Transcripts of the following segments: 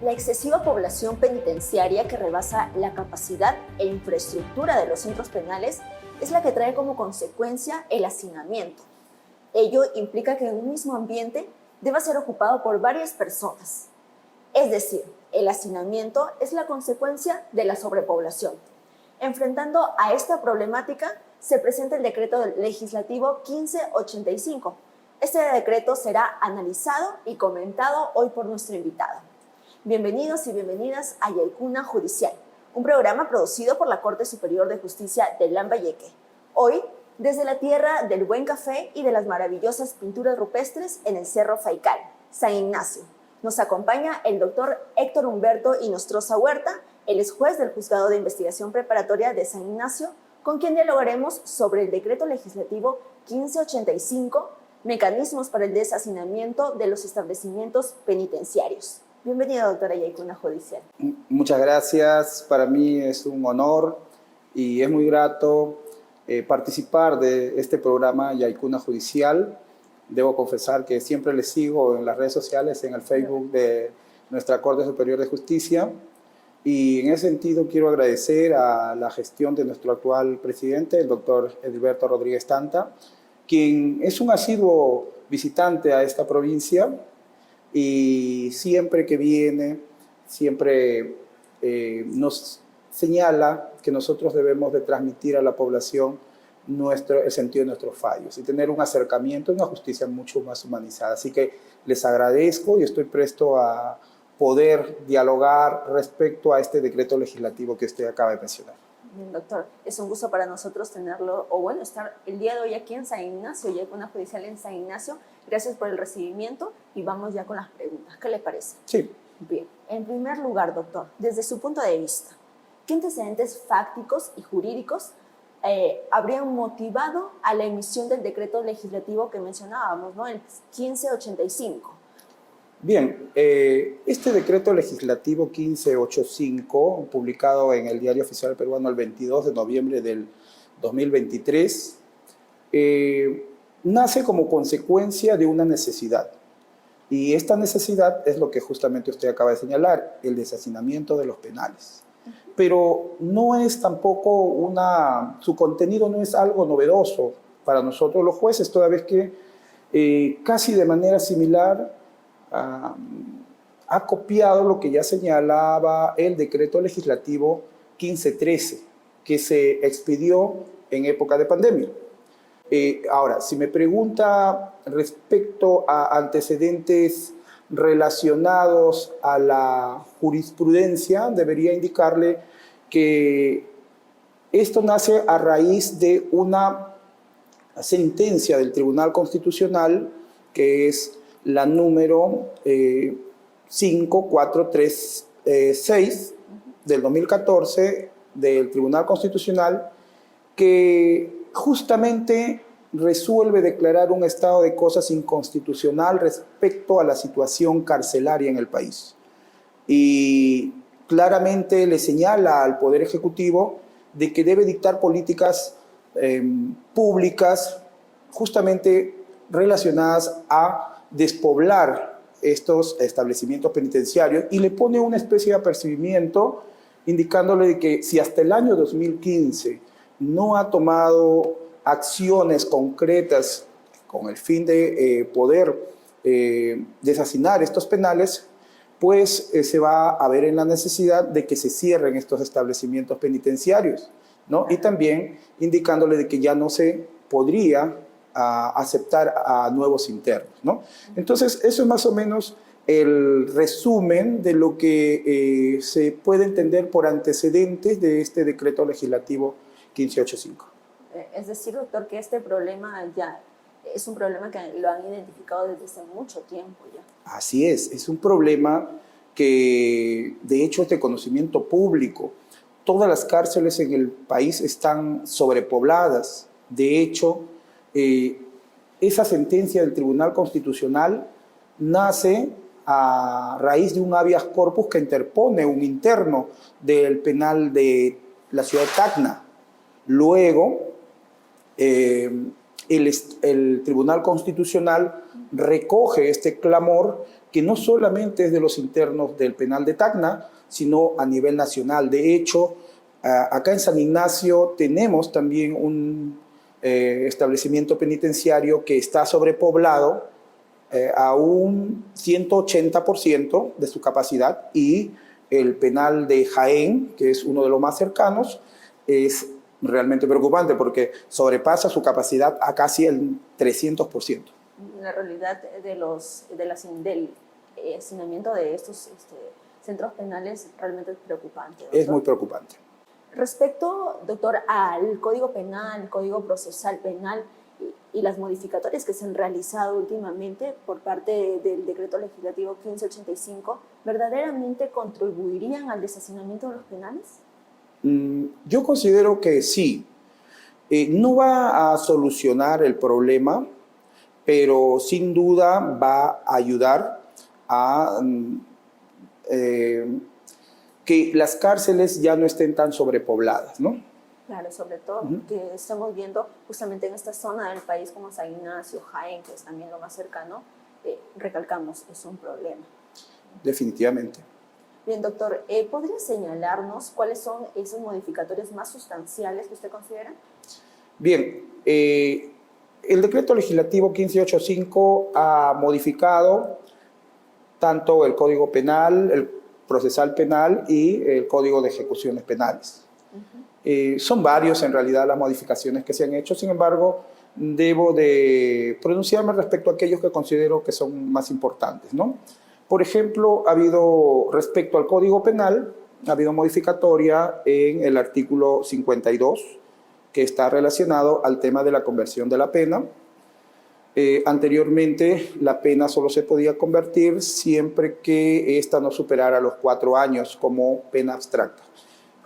La excesiva población penitenciaria que rebasa la capacidad e infraestructura de los centros penales es la que trae como consecuencia el hacinamiento. Ello implica que un mismo ambiente deba ser ocupado por varias personas. Es decir, el hacinamiento es la consecuencia de la sobrepoblación. Enfrentando a esta problemática, se presenta el decreto legislativo 1585. Este decreto será analizado y comentado hoy por nuestro invitado. Bienvenidos y bienvenidas a Yaykuna Judicial, un programa producido por la Corte Superior de Justicia de Lambayeque. Hoy, desde la tierra del buen café y de las maravillosas pinturas rupestres en el Cerro Faikal, San Ignacio, nos acompaña el doctor Héctor Humberto Inostroza Huerta. Él es juez del Juzgado de Investigación Preparatoria de San Ignacio, con quien dialogaremos sobre el decreto legislativo 1585, mecanismos para el deshacinamiento de los establecimientos penitenciarios. Bienvenido, doctora Yaykuna Judicial. Muchas gracias. Para mí es un honor y es muy grato participar de este programa Yaykuna Judicial. Debo confesar que siempre les sigo en las redes sociales, en el Facebook de nuestra Corte Superior de Justicia. Y en ese sentido quiero agradecer a la gestión de nuestro actual presidente, el doctor Edilberto Rodríguez Tanta, quien es un asiduo visitante a esta provincia y siempre que viene, siempre nos señala que nosotros debemos de transmitir a la población el sentido de nuestros fallos y tener un acercamiento a una justicia mucho más humanizada. Así que les agradezco y estoy presto a poder dialogar respecto a este decreto legislativo que usted acaba de mencionar. Bien, doctor, es un gusto para nosotros tenerlo, o bueno, estar el día de hoy aquí en San Ignacio, Yaykuna Judicial en San Ignacio. Gracias por el recibimiento y vamos ya con las preguntas. ¿Qué le parece? Sí. Bien, en primer lugar, doctor, desde su punto de vista, ¿qué antecedentes fácticos y jurídicos habrían motivado a la emisión del decreto legislativo que mencionábamos, ¿no? El 1585. Bien, este decreto legislativo 1585, publicado en el Diario Oficial Peruano el 22 de noviembre del 2023, nace como consecuencia de una necesidad. Y esta necesidad es lo que justamente usted acaba de señalar, el deshacinamiento de los penales. Pero no es tampoco su contenido no es algo novedoso para nosotros los jueces, toda vez que casi de manera similar ha copiado lo que ya señalaba el decreto legislativo 1513, que se expidió en época de pandemia. Ahora, si me pregunta respecto a antecedentes relacionados a la jurisprudencia, debería indicarle que esto nace a raíz de una sentencia del Tribunal Constitucional, que es la número 5436 del 2014 del Tribunal Constitucional, que justamente resuelve declarar un estado de cosas inconstitucional respecto a la situación carcelaria en el país. Y claramente le señala al Poder Ejecutivo de que debe dictar políticas públicas justamente relacionadas a despoblar estos establecimientos penitenciarios y le pone una especie de apercibimiento indicándole de que si hasta el año 2015 no ha tomado acciones concretas con el fin de poder deshacinar estos penales, pues se va a ver en la necesidad de que se cierren estos establecimientos penitenciarios, ¿no? Y también indicándole de que ya no se podría aceptar a nuevos internos, ¿no? Entonces, eso es más o menos el resumen de lo que se puede entender por antecedentes de este decreto legislativo 1585. Es decir, doctor, que este problema ya es un problema que lo han identificado desde hace mucho tiempo ya. Así es un problema que de hecho es de conocimiento público. Todas las cárceles en el país están sobrepobladas. De hecho, esa sentencia del Tribunal Constitucional nace a raíz de un habeas corpus que interpone un interno del penal de la ciudad de Tacna. Luego, el Tribunal Constitucional recoge este clamor que no solamente es de los internos del penal de Tacna, sino a nivel nacional. De hecho, acá en San Ignacio tenemos también un establecimiento penitenciario que está sobrepoblado a un 180% de su capacidad, y el penal de Jaén, que es uno de los más cercanos, es realmente preocupante porque sobrepasa su capacidad a casi el 300%. La realidad del hacinamiento de estos centros penales realmente es preocupante, ¿doctor? Es muy preocupante. Respecto, doctor, al Código Penal, Código Procesal Penal y las modificatorias que se han realizado últimamente por parte del Decreto Legislativo 1585, ¿verdaderamente contribuirían al deshacinamiento de los penales? Yo considero que sí. No va a solucionar el problema, pero sin duda va a ayudar a que las cárceles ya no estén tan sobrepobladas, ¿no? Claro, sobre todo que estamos viendo justamente en esta zona del país como San Ignacio, Jaén, que es también lo más cercano, recalcamos, es un problema. Definitivamente. Bien, doctor, ¿podría señalarnos cuáles son esos modificatorios más sustanciales que usted considera? Bien, el decreto legislativo 1585 ha modificado tanto el Código Penal, el Procesal Penal y el Código de Ejecuciones Penales. Son varios en realidad las modificaciones que se han hecho, sin embargo, debo de pronunciarme respecto a aquellos que considero que son más importantes, ¿no? Por ejemplo, respecto al Código Penal, ha habido modificatoria en el artículo 52, que está relacionado al tema de la conversión de la pena. Anteriormente, la pena solo se podía convertir siempre que ésta no superara los 4 años como pena abstracta.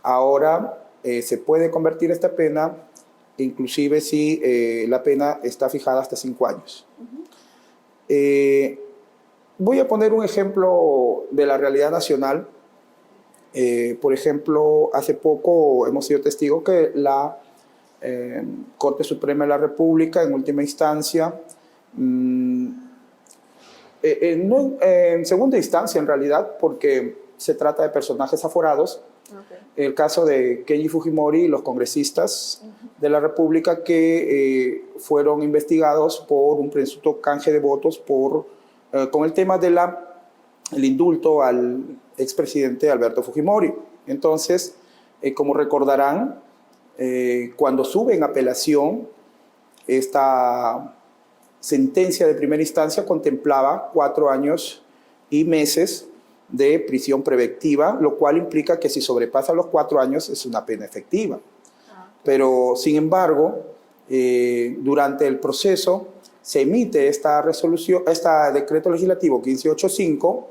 Ahora se puede convertir esta pena, inclusive si la pena está fijada hasta 5 años. Voy a poner un ejemplo de la realidad nacional. Por ejemplo, hace poco hemos sido testigos que la Corte Suprema de la República, en última instancia, en segunda instancia en realidad, porque se trata de personajes aforados, el caso de Kenji Fujimori y los congresistas de la República que fueron investigados por un presunto canje de votos con el tema del indulto al expresidente Alberto Fujimori. Entonces, como recordarán, cuando sube en apelación, esta sentencia de primera instancia contemplaba 4 años y meses de prisión preventiva, lo cual implica que si sobrepasa los 4 años es una pena efectiva. Pero, sin embargo, durante el proceso se emite este decreto legislativo 1585,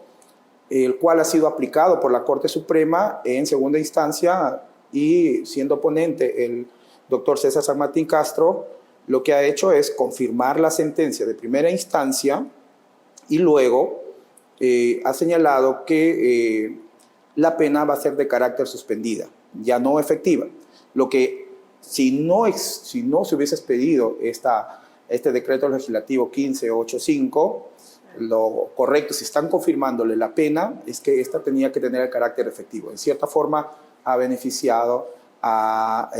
el cual ha sido aplicado por la Corte Suprema en segunda instancia, y siendo ponente el doctor César San Martín Castro, lo que ha hecho es confirmar la sentencia de primera instancia y luego ha señalado que la pena va a ser de carácter suspendida, ya no efectiva. Lo que si no se hubiese expedido este decreto legislativo 1585, lo correcto, si están confirmándole la pena, es que esta tenía que tener el carácter efectivo. En cierta forma, ha beneficiado a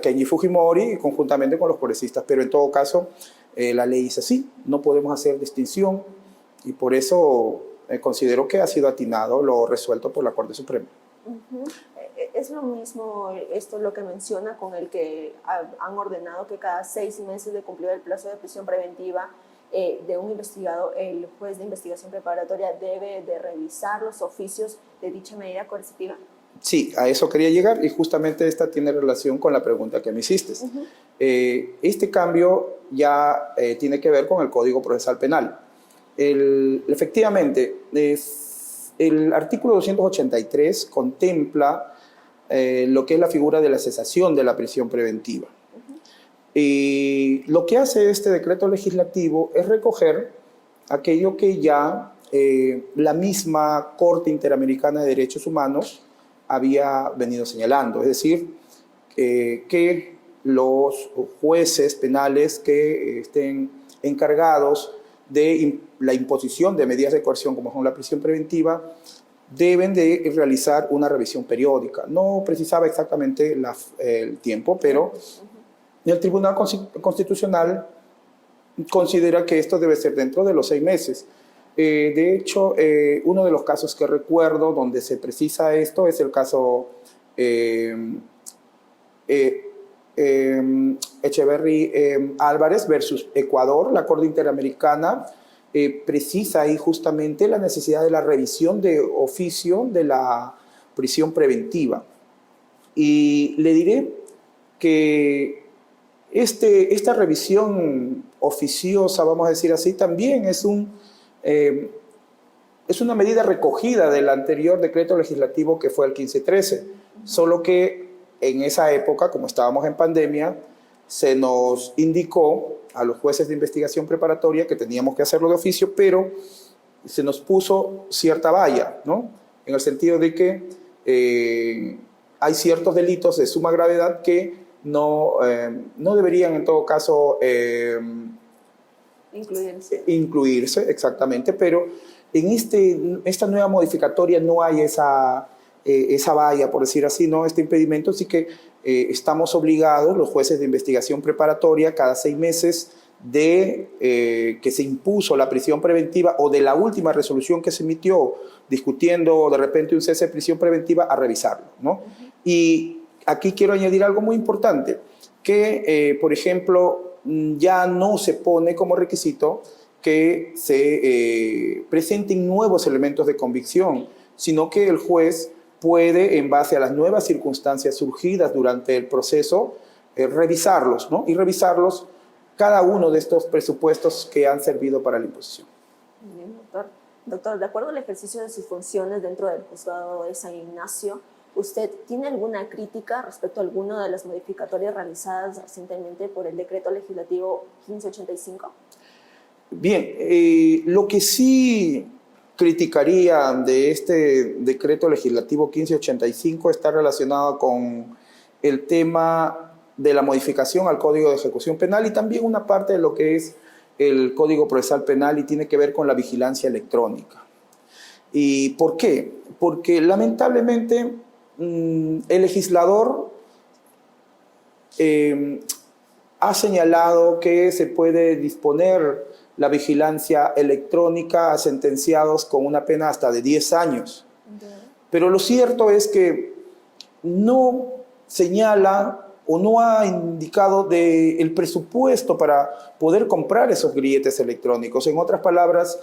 Kenji Fujimori conjuntamente con los congresistas, pero en todo caso, la ley dice así, no podemos hacer distinción, y por eso considero que ha sido atinado lo resuelto por la Corte Suprema. Es lo mismo, esto es lo que menciona con el que han ordenado que cada 6 meses de cumplir el plazo de prisión preventiva de un investigado, el juez de investigación preparatoria debe de revisar los oficios de dicha medida coercitiva. Sí, a eso quería llegar, y justamente esta tiene relación con la pregunta que me hiciste. Este cambio ya tiene que ver con el Código Procesal Penal. Efectivamente, el artículo 283 contempla lo que es la figura de la cesación de la prisión preventiva. Y lo que hace este decreto legislativo es recoger aquello que ya la misma Corte Interamericana de Derechos Humanos había venido señalando, es decir, que los jueces penales que estén encargados de la imposición de medidas de coerción, como son la prisión preventiva, deben de realizar una revisión periódica. No precisaba exactamente el tiempo, pero el Tribunal Constitucional considera que esto debe ser dentro de los 6 meses. De hecho, uno de los casos que recuerdo donde se precisa esto es el caso Echeverry Álvarez versus Ecuador. La Corte Interamericana precisa ahí justamente la necesidad de la revisión de oficio de la prisión preventiva. Y le diré que esta revisión oficiosa, vamos a decir así, también es una medida recogida del anterior decreto legislativo que fue el 1513, solo que en esa época, como estábamos en pandemia, se nos indicó a los jueces de investigación preparatoria que teníamos que hacerlo de oficio, pero se nos puso cierta valla, ¿no? En el sentido de que hay ciertos delitos de suma gravedad que no deberían en todo caso incluirse, exactamente, pero en esta nueva modificatoria no hay esa valla, por decir así, ¿no? Este impedimento, así que estamos obligados, los jueces de investigación preparatoria, cada 6 meses de que se impuso la prisión preventiva o de la última resolución que se emitió discutiendo de repente un cese de prisión preventiva, a revisarlo, ¿no? Y aquí quiero añadir algo muy importante, que, por ejemplo, ya no se pone como requisito que se presenten nuevos elementos de convicción, sino que el juez puede, en base a las nuevas circunstancias surgidas durante el proceso, revisarlos, ¿no? Y revisarlos cada uno de estos presupuestos que han servido para la imposición. Bien, doctor. Doctor, de acuerdo al ejercicio de sus funciones dentro del Juzgado de San Ignacio, ¿usted tiene alguna crítica respecto a alguna de las modificatorias realizadas recientemente por el decreto legislativo 1585? Bien, lo que sí criticaría de este decreto legislativo 1585 está relacionado con el tema de la modificación al Código de Ejecución Penal y también una parte de lo que es el Código Procesal Penal y tiene que ver con la vigilancia electrónica. ¿Y por qué? Porque lamentablemente el legislador ha señalado que se puede disponer la vigilancia electrónica a sentenciados con una pena hasta de 10 años. Pero lo cierto es que no señala o no ha indicado el presupuesto para poder comprar esos grilletes electrónicos. En otras palabras,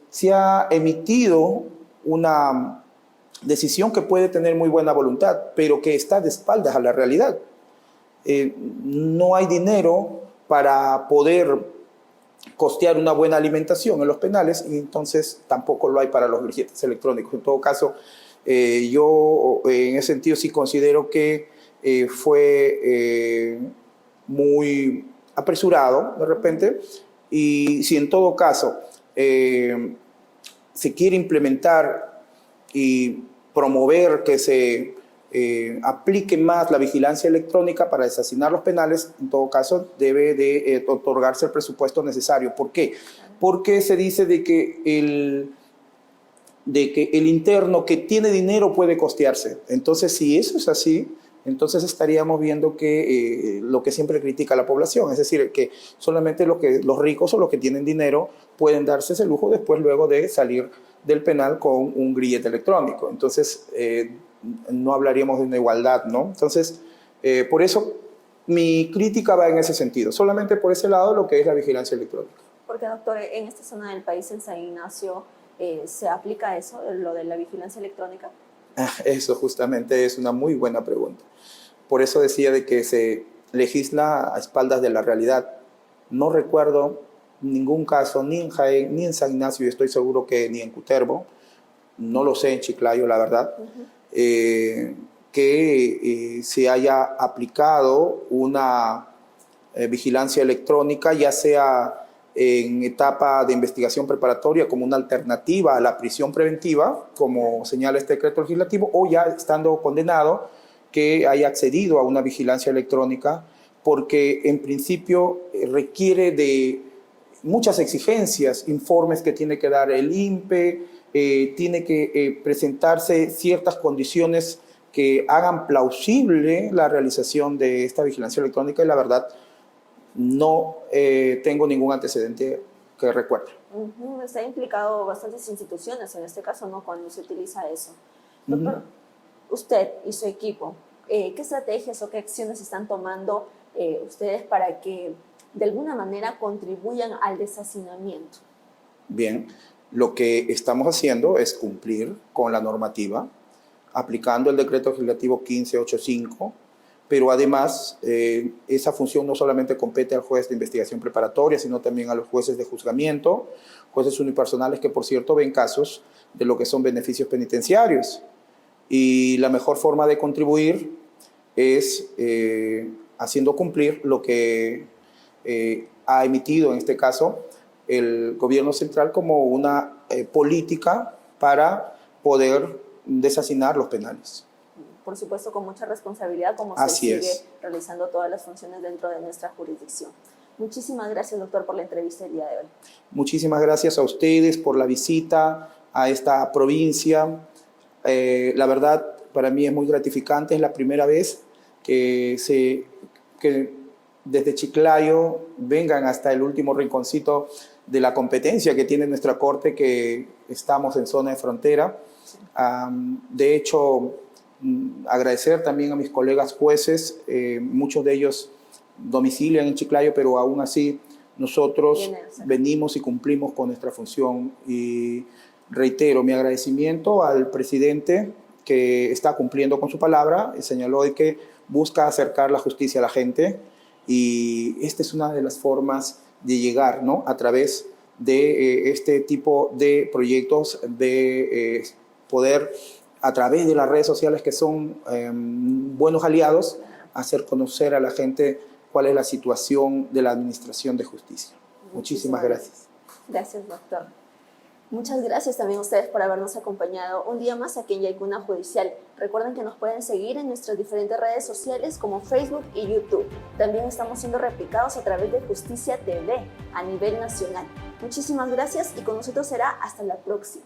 se ha emitido una decisión que puede tener muy buena voluntad, pero que está de espaldas a la realidad. No hay dinero para poder costear una buena alimentación en los penales y entonces tampoco lo hay para los grilletes electrónicos. En todo caso, yo en ese sentido sí considero que fue muy apresurado de repente, y si en todo caso se quiere implementar y promover que se aplique más la vigilancia electrónica para desasinar los penales, en todo caso debe de otorgarse el presupuesto necesario. ¿Por qué? Porque se dice de que el interno que tiene dinero puede costearse. Entonces, si eso es así, entonces estaríamos viendo que lo que siempre critica la población, es decir, que solamente los ricos o los que tienen dinero pueden darse ese lujo después luego de salir del penal con un grillete electrónico. Entonces, no hablaríamos de una igualdad, ¿no? Entonces, por eso mi crítica va en ese sentido, solamente por ese lado lo que es la vigilancia electrónica. Porque, doctor, en esta zona del país, en San Ignacio, ¿se aplica eso, lo de la vigilancia electrónica? Eso justamente es una muy buena pregunta. Por eso decía de que se legisla a espaldas de la realidad. No recuerdo ningún caso, ni en Jaén, ni en San Ignacio, y estoy seguro que ni en Cutervo, no lo sé en Chiclayo, la verdad, que se haya aplicado una vigilancia electrónica, ya sea en etapa de investigación preparatoria como una alternativa a la prisión preventiva, como señala este decreto legislativo, o ya estando condenado, que haya accedido a una vigilancia electrónica, porque en principio requiere de muchas exigencias, informes que tiene que dar el INPE, tiene que presentarse ciertas condiciones que hagan plausible la realización de esta vigilancia electrónica y la verdad no tengo ningún antecedente que recuerde. Está implicado bastantes instituciones en este caso, ¿no? Cuando se utiliza eso. Doctor, usted y su equipo, ¿qué estrategias o qué acciones están tomando ustedes para que de alguna manera contribuyan al deshacinamiento? Bien, lo que estamos haciendo es cumplir con la normativa, aplicando el decreto legislativo 1585, pero además esa función no solamente compete al juez de investigación preparatoria, sino también a los jueces de juzgamiento, jueces unipersonales que, por cierto, ven casos de lo que son beneficios penitenciarios. Y la mejor forma de contribuir es haciendo cumplir lo que ha emitido, en este caso, el gobierno central como una política para poder deshacinar los penales. Por supuesto, con mucha responsabilidad, como se sigue realizando todas las funciones dentro de nuestra jurisdicción. Muchísimas gracias, doctor, por la entrevista el día de hoy. Muchísimas gracias a ustedes por la visita a esta provincia. La verdad, para mí es muy gratificante. Es la primera vez que desde Chiclayo vengan hasta el último rinconcito de la competencia que tiene nuestra Corte, que estamos en zona de frontera. De hecho, agradecer también a mis colegas jueces, muchos de ellos domicilian en Chiclayo, pero aún así nosotros venimos y cumplimos con nuestra función. Y reitero mi agradecimiento al presidente que está cumpliendo con su palabra, y señaló de que busca acercar la justicia a la gente, y esta es una de las formas de llegar, ¿no? A través de este tipo de proyectos, de poder, a través de las redes sociales que son buenos aliados, hacer conocer a la gente cuál es la situación de la administración de justicia. Muchísimas gracias. Gracias, doctor. Muchas gracias también a ustedes por habernos acompañado un día más aquí en Yaicuna Judicial. Recuerden que nos pueden seguir en nuestras diferentes redes sociales como Facebook y YouTube. También estamos siendo replicados a través de Justicia TV a nivel nacional. Muchísimas gracias y con nosotros será hasta la próxima.